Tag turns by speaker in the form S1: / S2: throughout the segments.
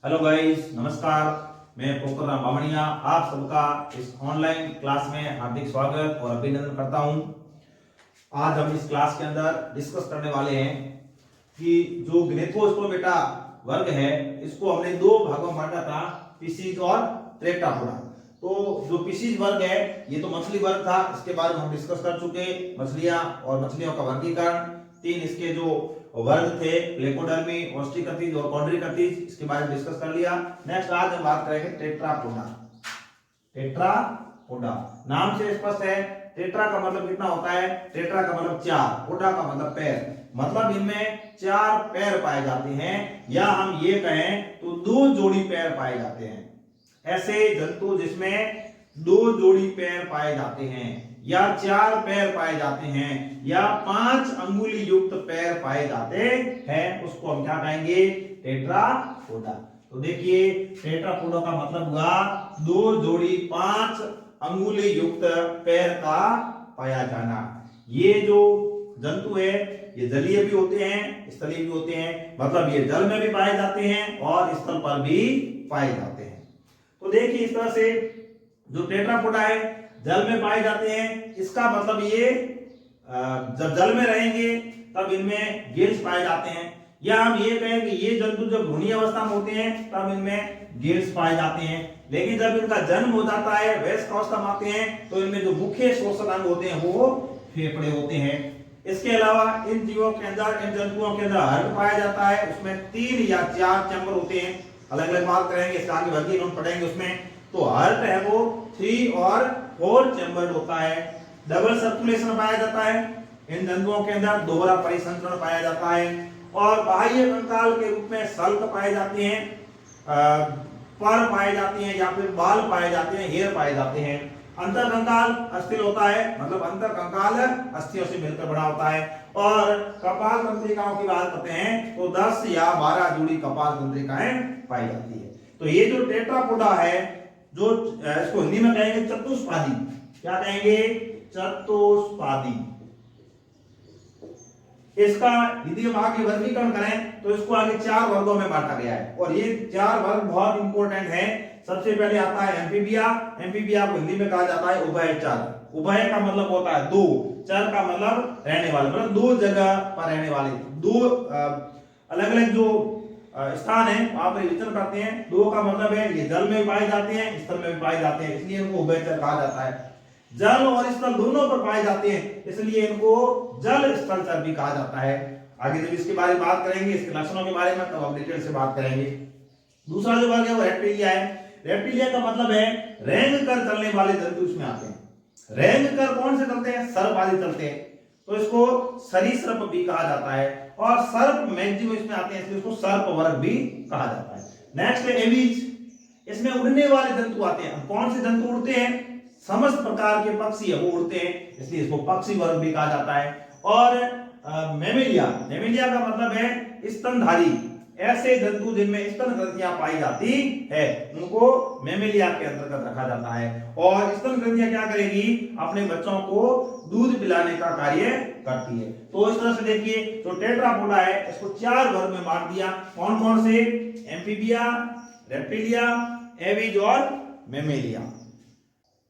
S1: Hello guys, नमस्कार। मैं पोखरराम बामणिया आप सबका इस ऑनलाइन क्लास में हार्दिक स्वागत और अभिनंदन करता हूं। आज हम इस क्लास के अंदर डिस्कस करने वाले हैं कि जो ग्नेथोस्टोमेटा वर्ग है इसको हमने दो भागों में बांटा था, फिशिज और टेट्रापोडा। तो जो फिशिज वर्ग है ये तो मछली वर्ग था, इसके बारे में हम डिस्कस कर चुके। मछलियां और मछलियों का वर्गीकरण, तीन इसके जो वर्ग थे, प्लेकोडर्मी, ओस्ट्रिकथिज और कॉन्ड्रिकथिज, इसके बारे में डिस्कस कर लिया। नेक्स्ट आज हम बात करेंगे टेट्रापोडा। टेट्रापोडा नाम से स्पष्ट है, टेट्रा का मतलब कितना होता है, टेट्रा का मतलब चार, पोडा का मतलब पैर, मतलब इनमें चार पैर पाए जाते हैं, या हम ये कहें तो दो जोड़ी पैर पाए जाते हैं। ऐसे जंतु जिसमें दो जोड़ी पैर पाए जाते हैं, या चार पैर पाए जाते हैं, या 5 अंगुली युक्त पैर पाए जाते हैं, उसको हम क्या कहेंगे, टेट्रापोडा। तो देखिए, टेट्रापोडा का मतलब हुआ दो जोड़ी 5 अंगुली युक्त पैर का पाया जाना। ये जो जंतु है ये जलीय भी होते हैं, स्थलीय भी होते हैं, मतलब ये जल में भी पाए जाते हैं और स्थल पर भी पाए जाते हैं। तो देखिए, इस तरह से जो टेट्रापोडा है जल में पाए जाते हैं, इसका मतलब ये जब जल में रहेंगे तब इनमें गिल्स पाए जाते हैं, या हम ये कहें कि ये जंतु जब भ्रूणीय अवस्था में होते हैं तब इनमें गिल्स पाए जाते हैं। लेकिन जब इनका जन्म हो जाता है, वयस्क अवस्था में आते हैं, तो इनमें जो मुख्य श्वसन अंग होते हैं वो फेफड़े होते हैं। इसके अलावा इन जीवों के अंदर, इन जंतुओं के अंदर हार्ट पाया जाता है, उसमें 3 या 4 चैम्बर होते हैं। अलग अलग बात करेंगे, इसका आगे वर्गीकरण पढ़ेंगे उसमें। तो हार्ट है वो 3 और 4 चैम्बर्ड होता है। डबल सर्कुलेशन पाया जाता है इन जंतुओं के अंदर, दोहरा परिसंचरण पाया जाता है, और बाह्य कंकाल के रूप में सल्क पाए जाते हैं, पर पाए जाते हैं, या फिर बाल पाए जाते हैं, हेयर पाए जाते हैं। अंतर कंकाल अस्थिर होता है, मतलब अंतर कंकाल अस्थियों से मिलकर बना होता है। और कपाल तंत्रिकाओं की बात करते हैं तो 10 या 12 जोड़ी कपाल तंत्रिकाएं पाई जाती है। तो ये जो टेट्रापोडा है, जो इसको हिंदी में कहेंगे चतुष्पादी। क्या कहेंगे, चतुष्पादी। इसका यदि हम आगे वर्गीकरण करें तो इसको आगे 4 वर्गों में बांटा गया है, और ये 4 वर्ग बहुत इंपॉर्टेंट है। सबसे पहले आता है एम्फीबिया। एम्फीबिया को हिंदी में कहा जाता है उभयचर। उभय का मतलब होता है दो, चर का मतलब रहने वाले, मतलब दो जगह पर रहने वाले, दो अलग अलग जो स्थान है वहां पर विचरण करते हैं। दो का मतलब है ये जल में भी पाए जाते हैं, स्थल में भी पाए जाते हैं, इसलिए इनको उभयचर कहा जाता है। जल और स्थल दोनों पर पाए जाते हैं, इसलिए इनको जल स्थल चर भी कहा जाता है। आगे जब इसके बारे में बात करेंगे, इसके लक्षणों के बारे में, तब हम डिटेल से बात करेंगे। दूसरा जो वर्ग है वो रेप्टिलिया है। रेप्टिलिया का मतलब है रेंग कर चलने वाले जंतु इसमें आते हैं। रेंग कर कौन से चलते हैं, सर्प आदि चलते हैं, तो इसको सरीसृप भी कहा जाता है, और सर्प मैक्सिमम इसमें आते हैं, इसलिए इसको सर्प वर्ग भी कहा जाता है। नेक्स्ट है एविज। इसमें उड़ने वाले जंतु आते हैं। कौन से जंतु उड़ते हैं, समस्त प्रकार के पक्षी है वो उड़ते हैं, इसलिए इसको पक्षी वर्ग भी कहा जाता है। और मेमेलिया, मेमेलिया का मतलब है स्तनधारी। ऐसे जंतु जिनमें स्तन ग्रंथियां पाई जाती है उनको मेमेलिया के अंतर्गत रखा जाता है। और स्तन ग्रंथियां क्या करेगी, अपने बच्चों को दूध पिलाने का कार्य करती है। तो इस तरह से देखिए, जो टेट्रापोडा है इसको 4 वर्ग में बांट दिया। कौन कौन से, एम्फीबिया, रेप्टिलिया, एविज और मेमेलिया।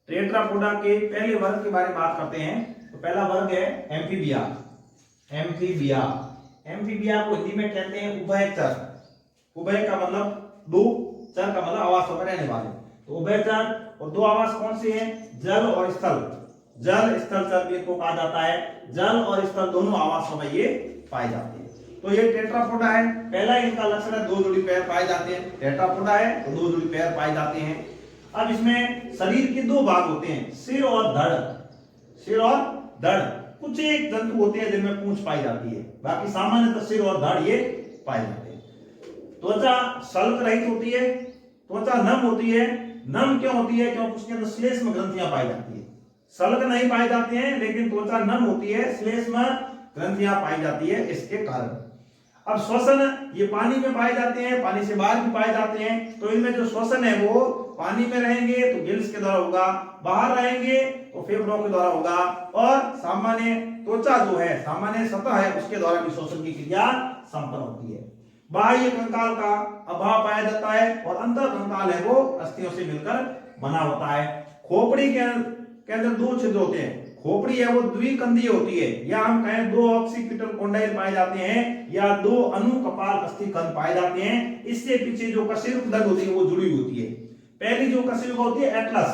S1: टेट्रापोडा के पहले वर्ग के बारे में बात करते हैं। तो पहला वर्ग है एम्फीबिया। एम्फीबिया, एम्फीबिया को हिंदी में कहते हैं उभयचर। उभय का मतलब दो, चर का मतलब आवासों में रहने वाले। तो उभयचर, और दो आवास कौन से हैं, जल और स्थल। जल स्थल चर भी को कहा जाता है। जल और स्थल दोनों आवासों में ये पाए जाते हैं। तो ये टेट्रापोडा है। पहला इनका लक्षण है दो जोड़ी पैर पाए जाते हैं। टेट्रापोडा है तो दो जोड़ी पैर पाए जाते हैं। अब इसमें शरीर के 2 भाग होते हैं, सिर और धड़। सिर और धड़। कुछ एक जंतु होते हैं जिनमें पूंछ पाई जाती है, बाकी सामान्यतः सिर और धड़ ये पाए जाते हैं। त्वचा सल्क रहित होती है, त्वचा नम होती है। नम क्यों होती है, क्योंकि उसके अंदर श्लेष्म ग्रंथियां पाई जाती है। सल्क नहीं पाई जाती हैं, लेकिन त्वचा नम होती है, श्लेष्म ग्रंथियां पाई जाती है, इसके कारण। अब श्वसन, ये पानी में पाए जाते हैं, पानी से बाहर भी पाए जाते हैं। तो इनमें जो श्वसन है वो पानी में रहेंगे तो गिल्स के द्वारा होगा, बाहर रहेंगे तो फेफड़ों के द्वारा होगा, और सामान्य त्वचा जो है, सामान्य सतह है, उसके द्वारा भी श्वसन की क्रिया संपन्न होती है। बाह्य कंकाल का अभाव पाया जाता है और अंतर कंकाल है वो अस्थियों से मिलकर बना होता है। खोपड़ी के अंदर दो छिद्र होते हैं। खोपड़ी है वो द्विकंदीय होती है, या हम कहें दो ऑक्सीपिटल कॉन्डाइल पाए जाते हैं, या दो अनुकपाल अस्थिकंद पाए जाते हैं। इससे पीछे जो कशेरुक दंड होती है वो जुड़ी होती है। पहली जो कशेरुका होती है एटलस,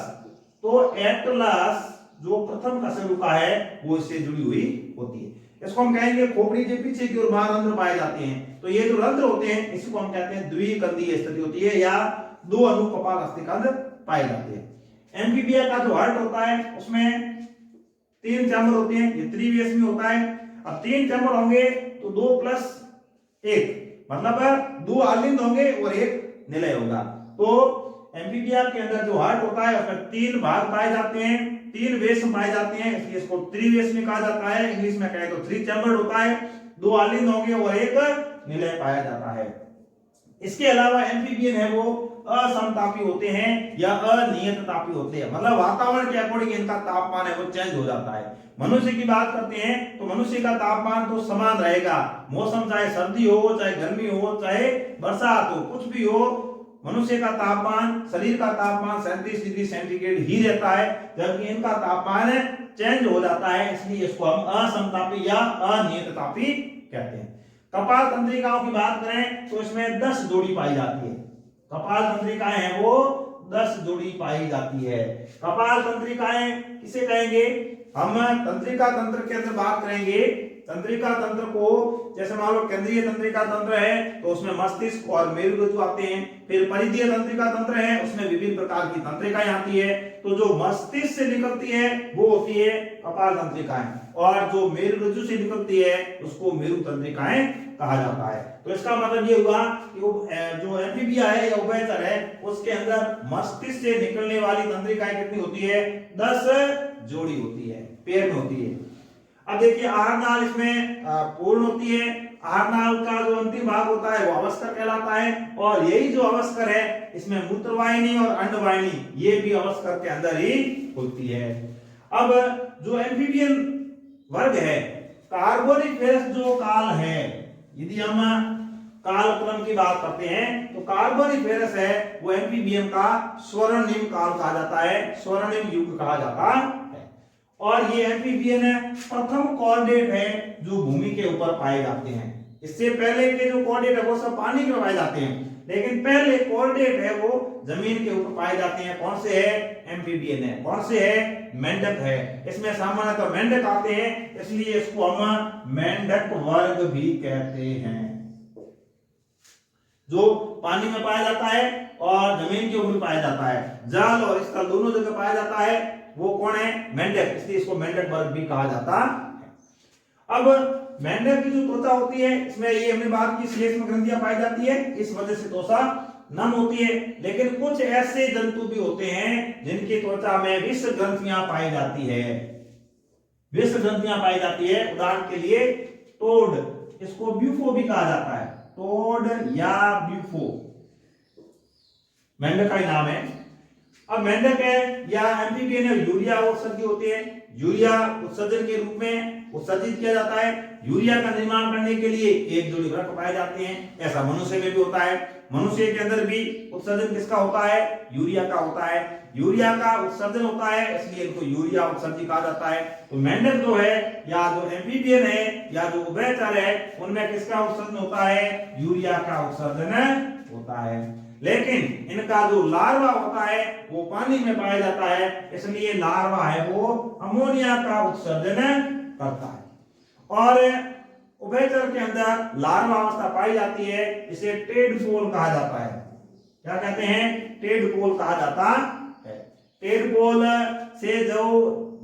S1: तो एटलस जो प्रथम कशेरुका है वो इससे जुड़ी हुई होती है। इसको हम कहेंगे खोपड़ी के पीछे की ओर बाहर रंध्र पाए जाते हैं, तो ये जो रंध्र होते हैं इसको हम कहते हैं द्विकंदीय स्थिति होती है, या दो अनुकपाल अस्थिकंद पाए जाते हैं। एम्फीबिया का जो हार्ट होता है उसमें 3 चैम्बर होते हैं, ये त्रिवेश में होता है। अब 3 चैम्बर होंगे तो 2 + 1 मतलब 2 आलिंद होंगे और 1 निलय होगा। तो एम्फीबिया के अंदर जो हार्ट होता है उसमें 3 भाग पाए जाते हैं, 3 वेश पाए जाते हैं, इसलिए इसको त्रिवेश में कहा जाता है। इंग्लिश में कहें तो 3 चैम्बर होता है, 2 आलिंद होंगे और 1 निलय पाया जाता है। इसके अलावा एम्फीबियन है वो असमतापी होते हैं या अनियत तापी होते हैं, मतलब वातावरण के अकॉर्डिंग इनका तापमान है वो चेंज हो जाता है। मनुष्य की बात करते हैं तो मनुष्य का तापमान तो समान रहेगा, मौसम चाहे सर्दी हो, चाहे गर्मी हो, चाहे बरसात हो, कुछ भी हो, मनुष्य का तापमान, शरीर का तापमान 37 डिग्री सेंटीग्रेड ही रहता है, जबकि इनका तापमान चेंज हो जाता है। इसलिए इसको हम असमतापी या अनियत तापी कहते हैं। कपाल तंत्रिकाओं की बात करें तो इसमें 10 जोड़ी पाई जाती है। कपाल तंत्रिकाएं हैं वो 10 जोड़ी पाई जाती है। कपाल तंत्रिकाएं किसे कहेंगे? हम तंत्रिका तंत्र के अंदर बात करेंगे। तंत्रिका तंत्र को जैसे मान लो केंद्रीय तंत्रिका तंत्र है तो उसमें मस्तिष्क और मेरुरज्जु आते हैं। फिर परिधीय तंत्रिका तंत्र है, उसमें विभिन्न प्रकार की तंत्रिकाएं आती है। तो जो मस्तिष्क से निकलती है वो होती है कपाल तंत्रिकाएं, और जो मेरुरज्जु से निकलती है उसको मेरु तंत्रिकाएं कहा जाता है। तो इसका मतलब ये हुआ कि जो एम्फीबिया है या उभयचर है उसके अंदर मस्तिष्क से निकलने वाली तंत्रिकाएं कितनी होती है? 10 जोड़ी होती है, पेयर में होती है। अब देखिए आहार नाल इसमें पूर्ण होती है। आहार नाल का जो अंतिम भाग होता है वो अवस्कर कहलाता है, और यही जो अवस्कर है इसमें मूत्रवाहिनी और अंडवाहिनी ये भी अवस्कर के अंदर ही होती है। अब जो एम्फीबियन वर्ग है, कार्बोनिफेरस जो काल है, यदि हम कालक्रम की बात करते हैं तो कार्बोनिफेरस है वो एम्फीबियन का स्वर्णिम काल कहा जाता है, स्वर्णिम युग कहा जाता है। और ये एम्फीबियन है प्रथम कॉर्डेट है जो भूमि के ऊपर पाए जाते हैं। इससे पहले के जो कॉर्डेट है वो सब पानी में पाए जाते हैं, लेकिन पहले कॉर्डेट है वो जमीन के ऊपर पाए जाते हैं। कौन से है? एम्फीबियन है। कौन से है? मेंढक है। इसमें सामान्यतः मेंढक आते हैं, इसलिए इसको हम मेंढक वर्ग भी कहते हैं। जो पानी में पाया जाता है और जमीन के ऊपर पाया जाता है, जल और स्थल दोनों जगह पाया जाता है, वो कौन है? मेंढक, इसलिए इसको मेंढक वर्ग भी कहा जाता है। अब मेंढक की जो त्वचा होती है इसमें ये हमने बात की श्लेष्म ग्रंथियां पाई जाती है, इस वजह से त्वचा नम होती है। लेकिन कुछ ऐसे जंतु भी होते हैं जिनकी त्वचा में विष ग्रंथियां पाई जाती है, विष ग्रंथियां पाई जाती है। उदाहरण के लिए टोड, इसको ब्यूफो भी कहा जाता है, टोड या ब्यूफो मेंढक का ही नाम है। अब मेंढक है या एम्फीबियन है, यूरिया उत्सर्जित होते हैं। यूरिया उत्सर्जन के रूप में उत्सर्जित किया जाता है। यूरिया का निर्माण करने के लिए 1 जोड़ी वृक्क पाए जाते हैं। ऐसा मनुष्य में भी होता है। मनुष्य के अंदर भी उत्सर्जन किसका होता है? यूरिया का होता है। यूरिया का उत्सर्जन होता है, इसलिए इनको यूरिया उत्सर्जित कहा जाता है। तो मेंढक जो है या जो एम्फीबियन है या जो उभयचर है उनमें किसका उत्सर्जन होता है? यूरिया का उत्सर्जन होता है। लेकिन इनका जो लार्वा होता है वो पानी में पाया जाता है, इसलिए लार्वा है वो अमोनिया का उत्सर्जन करता है। और उभयचर के अंदर लार्वा अवस्था पाई जाती है, इसे टेडपोल कहा जाता है। क्या कहते हैं? टेडपोल कहा जाता है। टेडपोल से जो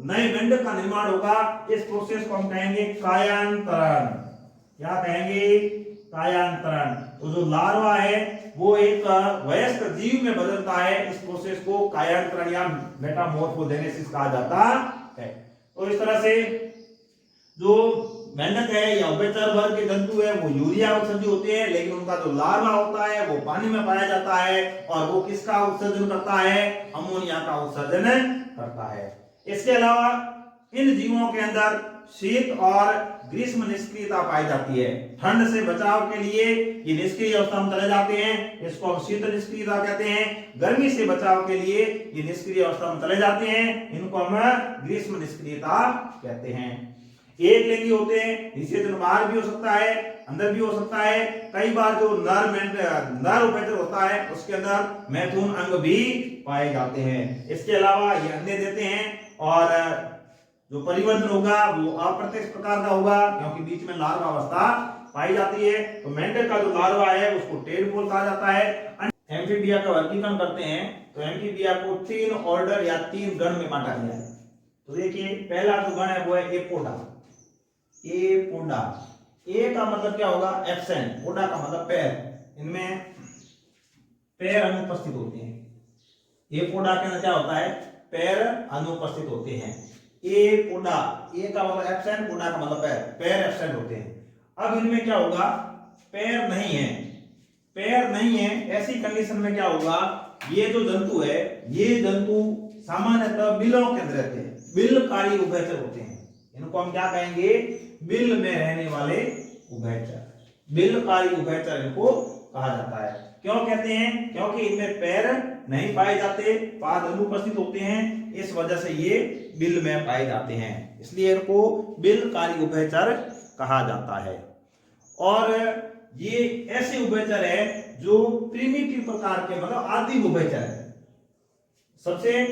S1: नए मेंढक का निर्माण होगा इस प्रोसेस को हम कहेंगे कायांतरण। क्या कहेंगे? कायांतरण। तो जो लार्वा है वो एक वयस्क जीव में बदलता है, इस प्रोसेस को कायांतरण या मेटामॉर्फोजेनेसिस कहा जाता है। तो इस तरह से जो मेंढक है या उभयचर वर्ग के जंतु है वो यूरिया उत्सर्जित होते हैं, लेकिन उनका जो लार्वा होता है वो पानी में पाया जाता है, और वो किसका उत्सर्जन करता है? अमोनिया का उत्सर्जन करता है। इसके अलावा इन जीवों के अंदर शीत और ग्रीष्म निष्क्रियता पाई जाती है। ठंड से बचाव के लिए ये निष्क्रिय अवस्था में चले जाते हैं, इसको हम शीत निष्क्रियता कहते हैं। गर्मी से बचाव के लिए ये निष्क्रिय अवस्था में चले जाते हैं, इनको हम ग्रीष्म निष्क्रियता कहते हैं। एक लिंगी होते हैं, निषेचन बाहर भी हो सकता है, अंदर भी हो सकता है। कई बार जो नर उभयचर होता है उसके अंदर मैथुन अंग भी पाए जाते हैं। इसके अलावा ये अंडे देते हैं और जो परिवर्तन होगा वो अप्रत्यक्ष प्रकार का होगा, क्योंकि बीच में लार्वा अवस्था पाई जाती है। तो मेंढक का जो लार्वा है उसको टेडपोल कहा जाता है। एम्फीबिया का वर्गीकरण करते हैं तो एम्फीबिया को 3 ऑर्डर या 3 गण में बांटा गया है। तो देखिए पहला जो गण है वो है एपोडा। एपोडा, ए का मतलब क्या होगा? एब्सेंट, पोडा का मतलब पैर। इनमें पैर अनुपस्थित होते हैं। एपोडा के अंदर क्या होता है? पैर अनुपस्थित होते हैं। एपोडा, ए का मतलब एब्सेंट, पोडा का मतलब पैर, पैर एब्सेंट होते हैं। अब इनमें क्या होगा? पैर नहीं है, पैर नहीं है, ऐसी कंडीशन में क्या होगा? ये जो जंतु है, ये जंतु सामान्यतः बिलों के अंदर रहते हैं, बिलकारी उभयचर होते हैं। इनको हम क्या कहेंगे? बिल में रहने वाले उभयचर, बिलकारी उभयचर इनको कहा जाता है। क्यों कहते हैं? क्योंकि इनमें पैर नहीं पाए जाते, पाद अनुपस्थित होते हैं, इस वजह से ये बिल में पाए जाते हैं, इसलिए इनको बिलकारी उभयचर कहा जाता है। और ये ऐसे उभयचर है जो प्रिमिटिव प्रकार के, मतलब आदिम उभयचर है, सबसे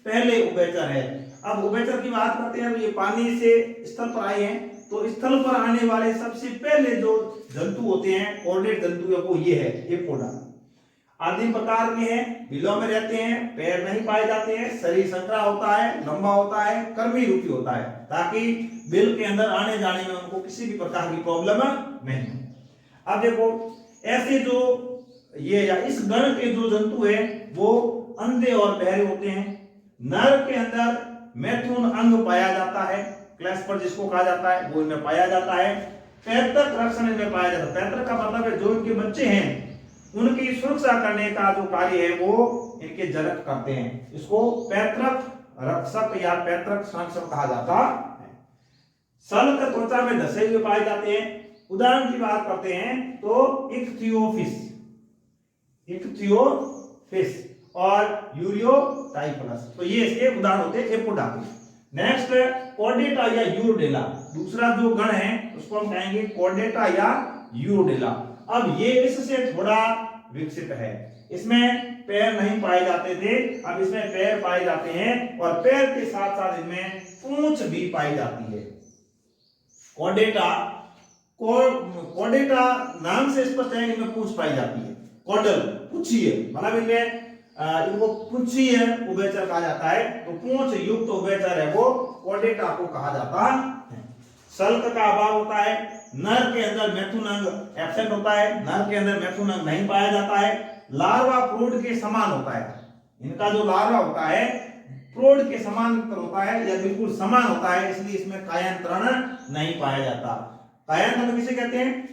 S1: पहले उभयचर है। अब उभयचर की बात करते हैं तो ये पानी से स्थल पर आए हैं, तो स्थल पर आने वाले सबसे पहले जो जंतु होते हैं, कोऑर्डिनेट जंतु है, वो ये है एपोडा। आदिम प्रकार के हैं, बिलों में रहते हैं, पैर नहीं पाए जाते हैं, शरीर संकरा होता है, लंबा होता है, कर्मी रूपी होता है, ताकि बिल के अंदर आने जाने में उनको किसी भी प्रकार की प्रॉब्लम नहीं हो। अब देखो ऐसे जो ये या इस गण के जो जंतु है वो अंधे और बहरे होते हैं। नर के अंदर मैथुन अंग पाया जाता है, क्लैस्पर जिसको कहा जाता है, वो इनमें पाया जाता है। पैतृक रक्षण इनमें पाया जाता है। पैतृक का मतलब है जो इनके बच्चे हैं उनकी सुरक्षा करने का जो कार्य है वो इनके जनक करते हैं, इसको पैतृक रक्षक या पैतृक संरक्षक कहा जाता है। सल्क त्वचा में धसे हुए पाए जाते हैं। उदाहरण की बात करते हैं तो इक्थियोफिश, इक्थियोफिश और यूरियोटाइफलस, तो ये इसके उदाहरण होते हैं एपोडा के। नेक्स्ट कॉर्डेटा या यूरोडेला, दूसरा जो गण है उसको हम कहेंगे कॉर्डेटा या यूरोडेला। अब ये इससे थोड़ा विकसित है, इसमें पैर नहीं पाए जाते थे, अब इसमें पैर पाए जाते हैं और पैर के साथ साथ इनमें पूंछ भी पाई जाती है। कॉर्डेटा, कॉर्डेटा नाम से स्पष्ट है, इनमें पूंछ पाई जाती है। कॉर्डल पूंछी है, मतलब इनमें इनको पूंछीय उभयचर कहा जाता है, तो पूंछ युक्त उभयचर है वो कॉर्डेटा को कहा जाता है। सल्क का अभाव होता है, नर के अंदर मैथुन अंग एब्सेंट होता है, नर के अंदर मैथुन अंग नहीं पाया जाता है। लार्वा प्रोड के समान होता है, इनका जो लार्वा होता है प्रोड के समांतर होता है या बिल्कुल समान होता है, इसलिए इसमें कायांतरण नहीं पाया जाता। कायांतरण किसे कहते हैं?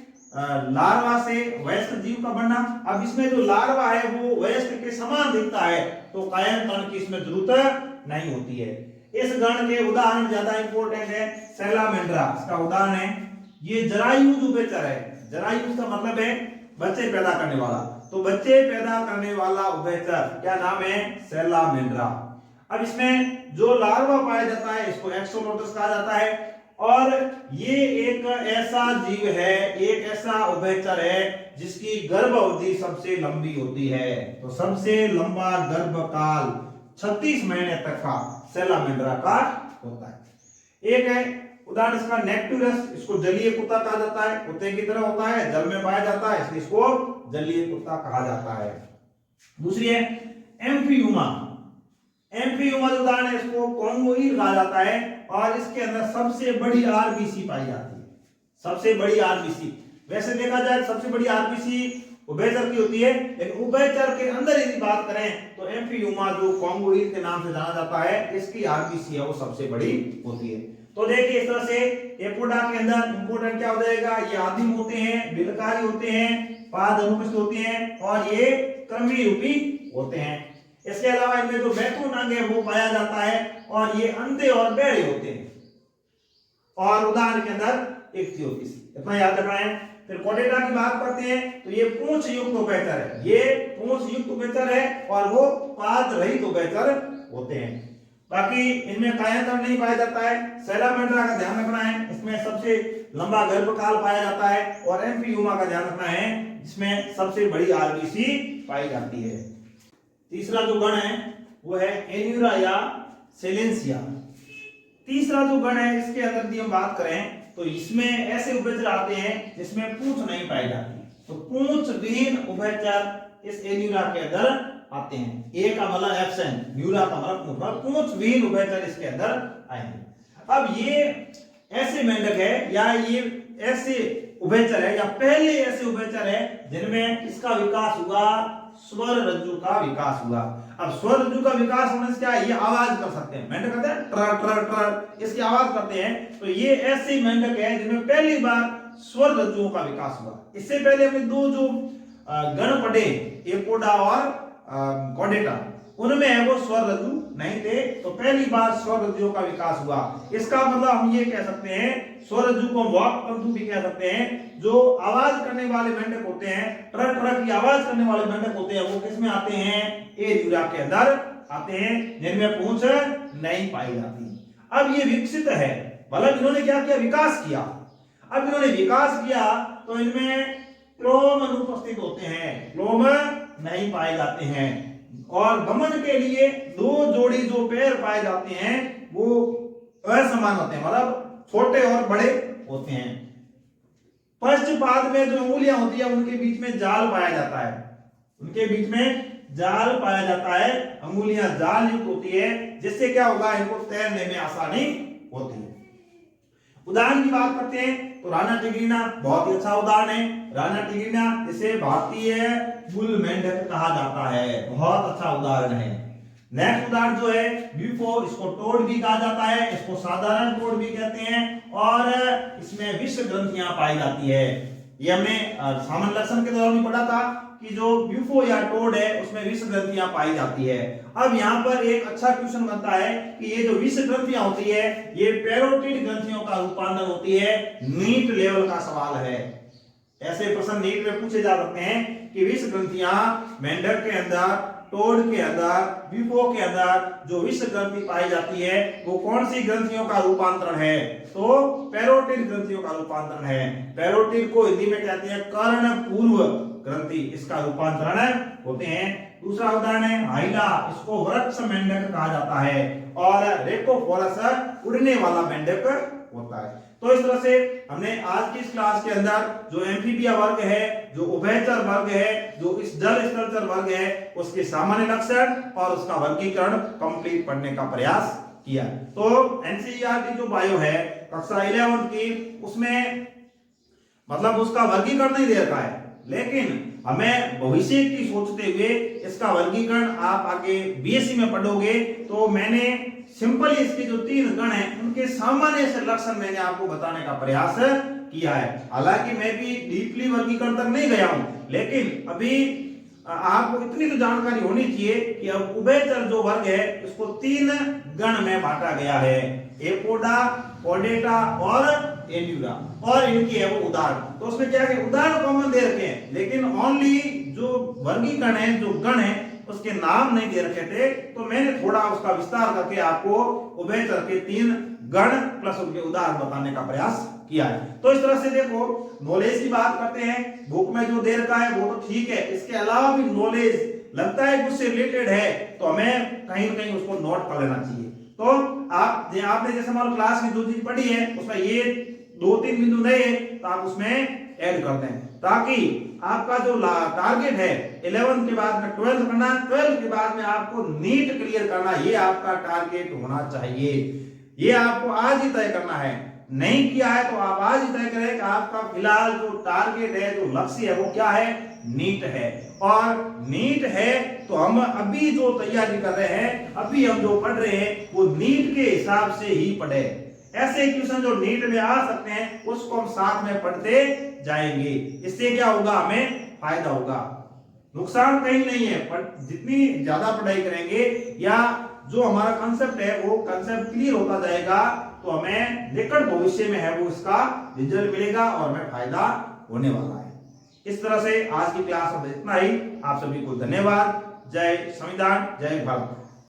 S1: लार्वा से वयस्क जीव का बनना। अब इसमें जो लार्वा है वो वयस्क के समान दिखता है, तो कायांतरण की इसमें जरूरत नहीं होती है। इस गण के उदाहरण ज्यादा इंपॉर्टेंट है, सैलामेंड्रा इसका उदाहरण है। ये जरायुज उभयचर है, जरायुज का मतलब है बच्चे पैदा करने वाला, तो बच्चे पैदा करने वाला उभयचर क्या नाम है? सैलामेंड्रा। अब इसमें जो लार्वा पाया जाता है इसको एक्सोलोटस कहा जाता है, और ये एक ऐसा जीव है, एक ऐसा उभयचर है जिसकी गर्भ अवधि सबसे लंबी होती है। तो सबसे लंबा गर्भकाल 36 महीने तक का सैलामेंड्रा का होता है। एक है उदाहरण इसका नेक्टुरस, इसको जलीय कुत्ता कहा जाता है, कुत्ते की तरह होता है, जल में पाया जाता है, इसलिए इसको जलीय कुत्ता कहा जाता है। दूसरी है एम्फियूमा, एम्फियूमा जो उदाहरण है इसको कॉन्गोइल कहा जाता है, और इसके अंदर सबसे बड़ी आरबीसी पाई जाती है, सबसे बड़ी आरबीसी। वैसे देखा जाए सबसे बड़ी आरबीसी उभयचर की होती है, लेकिन उभयचर के अंदर यदि बात करें तो एम्फियूमा जो कॉन्गोइल के नाम से जाना जाता है, इसकी आरबीसी है वो सबसे बड़ी होती है। तो देखिए इस तरह से एपोडा के अंदर इंपोर्टेंट क्या हो जाएगा? ये आदिम होते हैं, बिलकारी होते हैं, पाद अनुपस्थित होते हैं और ये कर्मी रूपी होते हैं। इसके अलावा इनमें जो मैथुन अंग है वो पाया जाता है और ये अंधे और बहरे होते हैं। और उदाहरण के अंदर इक्तियोतीस, इतना याद रखना है। फिर कोडेटा की बात करते हैं तो ये पूंछ युक्त उभयचर है, ये पूंछ युक्त उभयचर है और वो पाद रहित उभयचर होते हैं। बाकी इनमें कायांतर नहीं पाया जाता है। सैलामेंड्रा का ध्यान रखना है, इसमें सबसे लंबा गर्भकाल पाया जाता है। और एम्फियोमा का ध्यान रखना है, जिसमें सबसे बड़ी आरबीसी पाई जाती है। तीसरा जो गण है वो है एन्यूरा या सेलेंसिया। तीसरा जो गण है इसके अंदर यदि हम बात करें तो इसमें ऐसे उभयचर आते हैं जिसमें पूंछ नहीं पाई जाती, तो पूंछ विहीन उभयचर इस एन्यूरा के अंदर आते हैं। ए का मतलब एब्सेंट, न्यूरा का मतलब पूंछ विहीन उभयचर इसके अंदर आएंगे। अब ये ऐसे मेंढक है या ये ऐसे उभयचर है या पहले ऐसे उभयचर है जिनमें इसका विकास हुआ, स्वर रज्जु का विकास हुआ। अब स्वर रज्जु का विकास होने से क्या है, ये आवाज कर सकते हैं, मेंढक कहते हैं ट्र ट्र ट्र, इसकी आवाज करते हैं। तो ये ऐसे मेंढक है जिनमें पहली बार स्वर रज्जुओं का विकास हुआ। इससे पहले हमने दो जो गण पढ़े, एपोडा और कोडेटा, उनमें वो स्वर रज्जु नहीं थे, तो पहली बार स्वर रज्जुओं का विकास हुआ। इसका मतलब हम ये कह सकते हैं स्वर रज्जु को वाक तंतु भी कह सकते हैं। जो आवाज करने वाले मेंढक होते हैं, ट्र ट्र की आवाज करने वाले मेंढक होते हैं, वो किसमें आते हैं, एन्यूरा के अंदर आते हैं, जिनमें पूंछ नहीं पाई जाती। अब ये विकसित है, मतलब इन्होंने क्या किया, विकास किया। अब इन्होंने विकास किया तो इनमें क्लोम अनुपस्थित होते हैं, क्लोम नहीं पाए जाते हैं। और गमन के लिए दो जोड़ी जो पैर पाए जाते हैं वो असमान होते हैं, मतलब छोटे और बड़े होते हैं। पश्चपाद में जो उंगलियां होती है उनके बीच में जाल पाया जाता है, उनके बीच में जाल पाया जाता है, अंगुलियां जाल युक्त होती है, जिससे क्या होगा, इनको तैरने में आसानी होती है। उदाहरण की बात करते हैं तो राणा टिग्रिना बहुत ही अच्छा उदाहरण है। राणा टिग्रिना इसे भारतीय बुल मेंढक कहा जाता है, बहुत अच्छा उदाहरण है। नेक्स्ट उदाहरण जो है ब्यूफो, इसको टोड भी कहा जाता है, इसको साधारण टोड भी कहते हैं, और इसमें विष ग्रंथियां पाई जाती है। ये हमने सामान्य लक्षण के दौरान भी पढ़ा था कि जो ब्यूफो या टोड है उसमें विष ग्रंथियां पाई जाती है। अब यहाँ पर एक अच्छा क्वेश्चन बनता है कि ये जो विष ग्रंथियां होती है ये पैरोटिड ग्रंथियों का रूपांतर होती है, नीट लेवल का सवाल है। ऐसे प्रश्न नीट में पूछे जा सकते हैं कि विष ग्रंथियां मेंढक के अंदर, टोड के अंदर, ब्यूफो के अंदर जो विष ग्रंथि पाई जाती है वो कौन सी ग्रंथियों का रूपांतरण है, तो पैरोटिड ग्रंथियों का रूपांतरण है। पैरोटिड को हिंदी में कहते हैं कर्ण पूर्व ग्रंथि, इसका रूपांतरण होते हैं। दूसरा उदाहरण है हाइला, इसको वृक्ष मेंढक कहा जाता है, और रेकोफोरस उड़ने वाला मेंढक होता है। तो इस तरह से हमने आज की इस क्लास के अंदर जो एम्फीबिया वर्ग है, जो उभयचर वर्ग है, जो इस जल स्थलचर वर्ग है, उसके सामान्य लक्षण और उसका वर्गीकरण कंप्लीट पढ़ने का प्रयास किया। तो एनसीईआरटी जो बायो है कक्षा 11 की, उसमें मतलब उसका वर्गीकरण नहीं दे रखा है, लेकिन हमें भविष्य की सोचते हुए इसका वर्गीकरण आप आगे बीएससी में पढ़ोगे। तो मैंने सिंपली इसके जो 3 गण हैं उनके सामान्य से लक्षण मैंने आपको बताने का प्रयास किया है। हालांकि मैं भी डीपली वर्गीकरण तक नहीं गया हूं, लेकिन अभी आपको इतनी तो जानकारी होनी चाहिए कि अब उभयचर जो वर्ग है उसको 3 गण में बांटा गया है, एपोडा, कोडेटा और एन्यूरा, और इनकी है वो उदाहरण। तो उसमें क्या है, उदाहरण कॉमन दे रखे हैं, लेकिन ओनली जो वर्गीकरण है, जो गण है, उसके नाम नहीं दे रखे थे। तो मैंने थोड़ा उसका विस्तार करके आपको उभयचर के 3 गण प्लस उनके उदाहरण बताने का प्रयास किया है। तो इस तरह से देखो, नॉलेज की बात करते हैं, बुक में जो दे रखा है वो तो ठीक है, इसके अलावा भी नॉलेज लगता है उससे रिलेटेड है तो हमें कहीं ना कहीं उसको नोट कर लेना चाहिए। तो आपने जैसे मान लो क्लास में जो चीज पढ़ी है उसमें ये 2-3 बिंदु नए तो आप उसमें ऐड करते हैं, ताकि आपका जो टारगेट है 11th के बाद में 12th करना, 12th के बाद में आपको नीट क्लियर करना, ये आपका टारगेट होना चाहिए। ये आपको आज ही तय करना है, नहीं किया है तो आप आज ही तय करें कि आपका फिलहाल जो टारगेट है, जो लक्ष्य है वो क्या है, नीट है। और नीट है तो हम अभी जो तैयारी कर रहे हैं, अभी हम जो पढ़ रहे हैं वो नीट के हिसाब से ही पढ़े। ऐसे क्वेश्चन जो नीट में आ सकते हैं उसको हम साथ में पढ़ते जाएंगे, इससे क्या होगा, हमें फायदा होगा, नुकसान कहीं नहीं है। पर जितनी ज्यादा पढ़ाई करेंगे या जो हमारा कंसेप्ट है वो कंसेप्ट क्लियर होता जाएगा, तो तो हमें निकट भविष्य में है वो इसका रिजल्ट मिलेगा और हमें फायदा होने वाला है। इस तरह से आज की क्लास में इतना ही। आप सभी को धन्यवाद। जय संविधान, जय भारत।